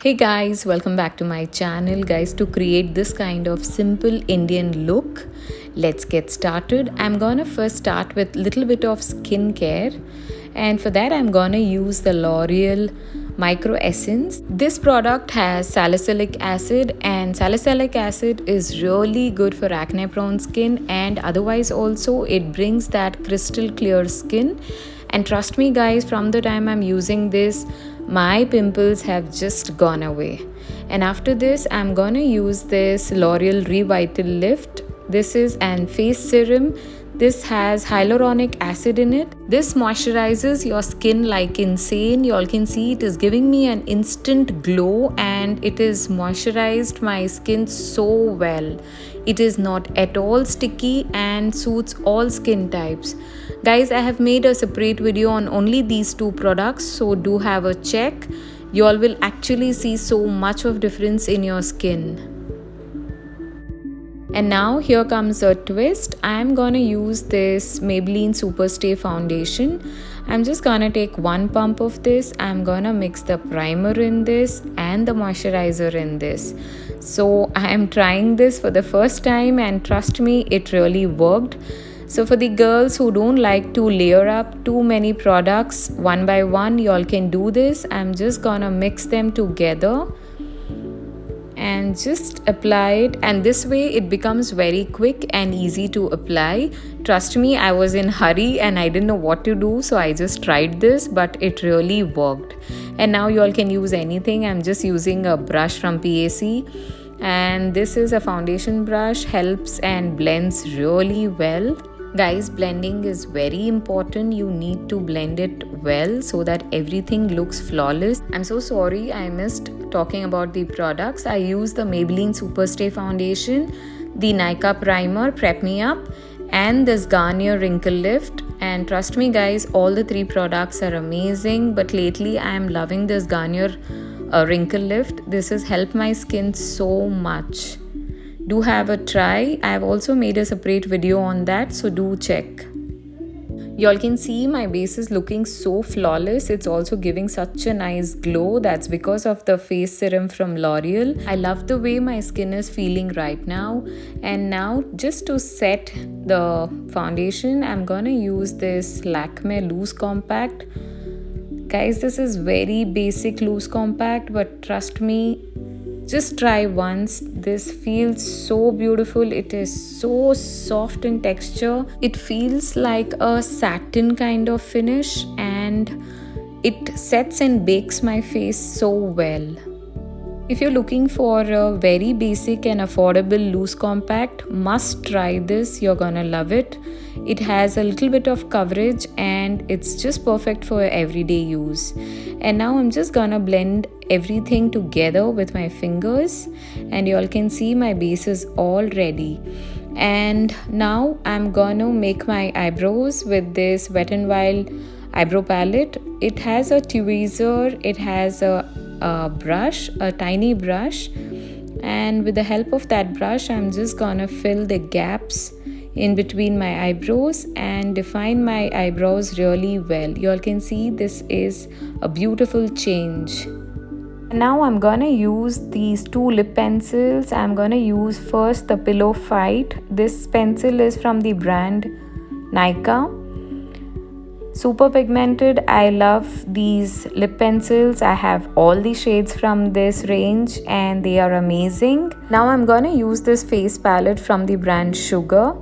Hey guys, welcome back to my channel. Guys, to create this kind of simple Indian look, let's get started. I'm gonna first start with little bit of skincare, and for that I'm gonna use the L'Oreal Micro Essence. This product has salicylic acid, and salicylic acid is really good for acne prone skin, and otherwise also it brings that crystal clear skin. And trust me guys, from the time I'm using this, my pimples have just gone away. And after this I'm gonna use this L'Oreal Revital Lift. This is an face serum. This has hyaluronic acid in it. This moisturizes your skin like insane. You all can see it is giving me an instant glow, and it is moisturized my skin so well. It is not at all sticky and suits all skin types. Guys, I have made a separate video on only these two products, so do have a check. You all will actually see so much of difference in your skin. And now here comes a twist. I'm gonna use this Maybelline Superstay foundation. I'm just gonna take one pump of this. I'm gonna mix the primer in this and the moisturizer in this. So I am trying this for the first time, and trust me, it really worked. So for the girls who don't like to layer up too many products one by one, y'all can do this. I'm just gonna mix them together and just apply it, and this way it becomes very quick and easy to apply. Trust me, I was in hurry and I didn't know what to do, so I just tried this, but it really worked. And now you all can use anything. I'm just using a brush from PAC, and this is a foundation brush, helps and blends really well. Guys, blending is very important. You need to blend it well so that everything looks flawless. I'm so sorry I missed talking about the products. I use the Maybelline Superstay foundation, the Nykaa primer, Prep Me Up, and this Garnier Wrinkle Lift. And trust me guys, all the three products are amazing, but lately I am loving this Garnier Wrinkle Lift. This has helped my skin so much. Do have a try. I have also made a separate video on that, so do check. Y'all can see my base is looking so flawless. It's also giving such a nice glow. That's because of the face serum from L'Oreal. I love the way my skin is feeling right now. And now, just to set the foundation, I'm gonna use this Lakme Loose Compact. Guys, this is very basic loose compact, but trust me, just try once. This feels so beautiful. It is so soft in texture. It feels like a satin kind of finish, and it sets and bakes my face so well. If you're looking for a very basic and affordable loose compact, must try this. You're gonna love it. It has a little bit of coverage and it's just perfect for everyday use. And now I'm just gonna blend everything together with my fingers, and you all can see my base is all ready. And now I'm gonna make my eyebrows with this Wet n Wild eyebrow palette. It has a tweezer, it has a brush, a tiny brush, and with the help of that brush I'm just gonna fill the gaps in between my eyebrows and define my eyebrows really well. You all can see this is a beautiful change. Now I'm gonna use these two lip pencils. I'm gonna use first the Pillow Fight. This pencil is from the brand Nykaa. Super pigmented. I love these lip pencils. I have all the shades from this range and they are amazing. Now I'm gonna use this face palette from the brand Sugar.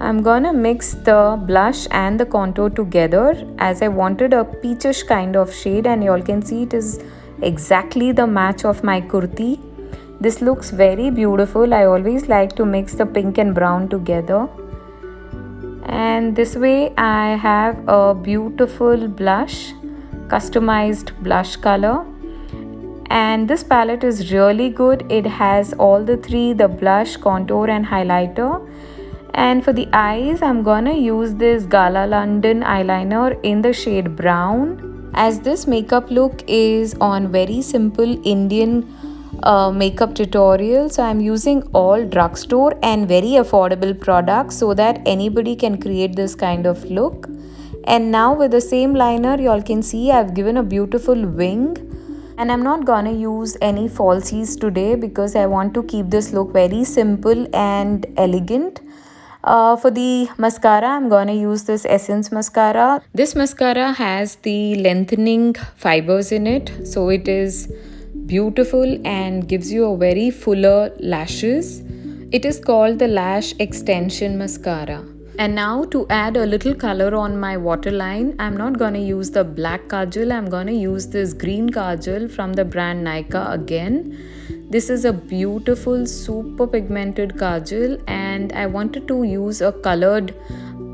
I'm gonna mix the blush and the contour together, as I wanted a peachish kind of shade, and you all can see it is exactly the match of my kurti. This looks very beautiful. I always like to mix the pink and brown together, and this way I have a beautiful blush, customized blush color. And this palette is really good. It has all the three, the blush, contour and highlighter. And for the eyes, I'm gonna use this Gala London eyeliner in the shade brown, as this makeup look is on very simple Indian makeup tutorial. So I'm using all drugstore and very affordable products so that anybody can create this kind of look. And now with the same liner, you all can see I've given a beautiful wing. And I'm not gonna use any falsies today because I want to keep this look very simple and elegant. For the mascara, I'm gonna use this Essence mascara. This mascara has the lengthening fibers in it, so it is beautiful and gives you a very fuller lashes. It is called the Lash Extension Mascara. And now to add a little color on my waterline, I'm not gonna use the black kajal, I'm gonna use this green kajal from the brand Nykaa again. This is a beautiful, super pigmented kajal, and I wanted to use a colored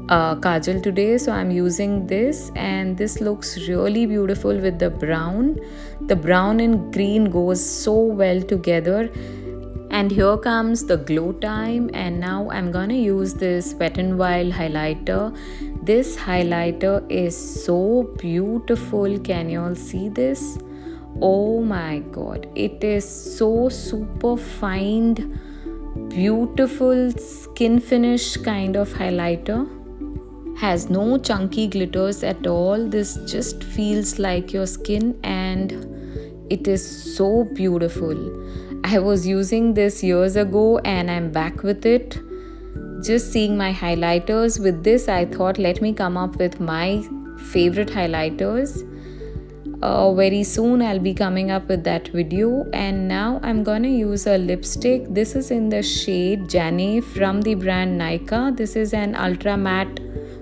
kajal today, so I'm using this, and this looks really beautiful with the brown. The brown and green goes so well together. And here comes the glow time, and now I'm gonna use this Wet n Wild highlighter. This highlighter is so beautiful. Can you all see this? Oh my god, it is so super fine, beautiful skin finish kind of highlighter. Has no chunky glitters at all. This just feels like your skin, and it is so beautiful. I was using this years ago and I'm back with it. Just seeing my highlighters with this, I thought let me come up with my favorite highlighters. Very soon I'll be coming up with that video. And now I'm gonna use a lipstick. This is in the shade Jane from the brand Nykaa. This is an ultra matte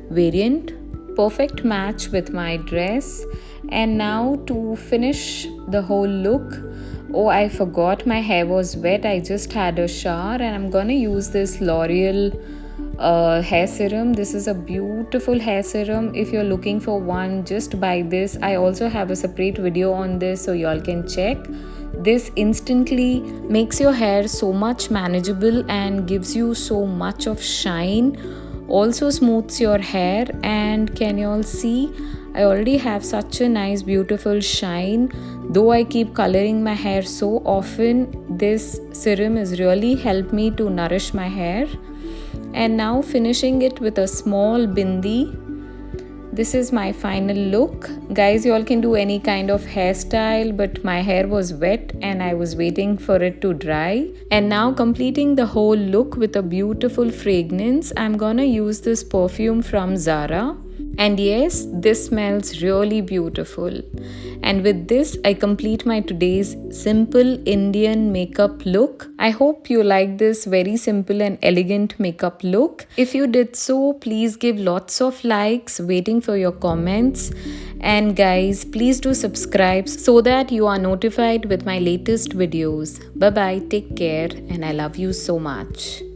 variant. Perfect match with my dress. And now to finish the whole look, oh, I forgot my hair was wet. I just had a shower, and I'm gonna use this L'Oreal hair serum. This is a beautiful hair serum. If you're looking for one, just buy this. I also have a separate video on this, so y'all can check. This instantly makes your hair so much manageable and gives you so much of shine. Also smooths your hair, and can you all see? I already have such a nice beautiful shine. Though I keep coloring my hair so often, this serum has really helped me to nourish my hair. And now finishing it with a small bindi. This is my final look. Guys, you all can do any kind of hairstyle, but my hair was wet and I was waiting for it to dry. And now completing the whole look with a beautiful fragrance, I'm gonna use this perfume from Zara. And yes, this smells really beautiful. And with this, I complete my today's simple Indian makeup look. I hope you like this very simple and elegant makeup look. If you did so, please give lots of likes, waiting for your comments. And guys, please do subscribe so that you are notified with my latest videos. Bye bye, take care, and I love you so much.